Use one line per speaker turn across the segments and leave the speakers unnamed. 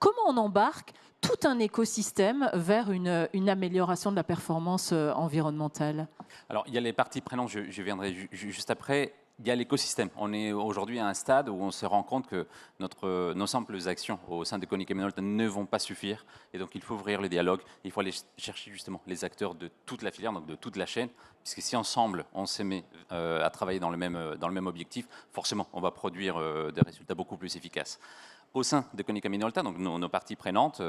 comment on embarque tout un écosystème vers une amélioration de la performance environnementale?
Alors, il y a les parties prenantes, je viendrai juste après. Il y a l'écosystème. On est aujourd'hui à un stade où on se rend compte que nos simples actions au sein de Konica Minolta ne vont pas suffire. Et donc, il faut ouvrir le dialogue. Il faut aller chercher justement les acteurs de toute la filière, donc de toute la chaîne. Puisque si ensemble, on se met à travailler dans le même objectif, forcément, on va produire des résultats beaucoup plus efficaces. Au sein de Konica Minolta, donc nos parties prenantes,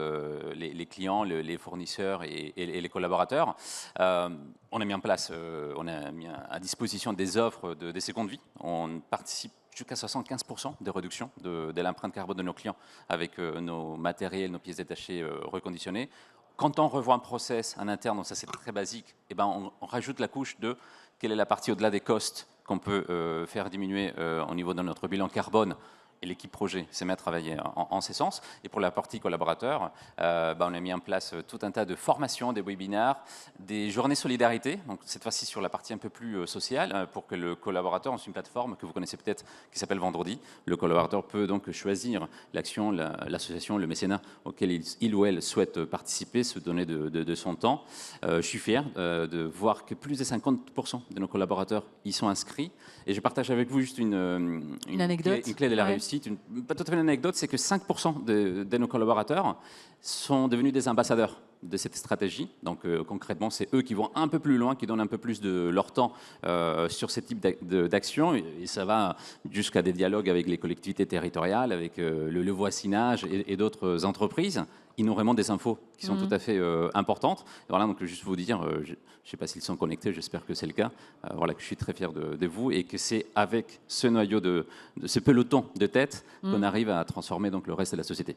les clients, les fournisseurs et les collaborateurs, on a mis en place, on a mis à disposition des offres de seconde vie. On participe jusqu'à 75% de réduction de l'empreinte carbone de nos clients avec nos matériels, nos pièces détachées reconditionnées. Quand on revoit un process en interne, donc ça c'est très basique, et ben on rajoute la couche de quelle est la partie au-delà des costs qu'on peut faire diminuer au niveau de notre bilan carbone. Et l'équipe projet s'est mise à travailler en ce sens. Et pour la partie collaborateur, on a mis en place tout un tas de formations, des webinaires, des journées solidarité, donc cette fois-ci sur la partie un peu plus sociale, pour que le collaborateur, c'est une plateforme que vous connaissez peut-être qui s'appelle Vendredi. Le collaborateur peut donc choisir l'action, l'association, le mécénat auquel il ou elle souhaite participer, se donner de son temps. Je suis fier de voir que plus de 50% de nos collaborateurs y sont inscrits. Et je partage avec vous juste une
anecdote.
Une clé de la réussite. Pas tout à fait une anecdote, c'est que 5% de nos collaborateurs sont devenus des ambassadeurs de cette stratégie. Donc concrètement, c'est eux qui vont un peu plus loin, qui donnent un peu plus de leur temps sur ce type d'action. Et ça va jusqu'à des dialogues avec les collectivités territoriales, avec le voisinage et d'autres entreprises. Ils nous remontent des infos qui sont tout à fait importantes. Et voilà, donc juste vous dire, je ne sais pas s'ils sont connectés, j'espère que c'est le cas, voilà, que je suis très fier de vous et que c'est avec ce noyau de ce peloton de tête qu'on arrive à transformer donc le reste de la société.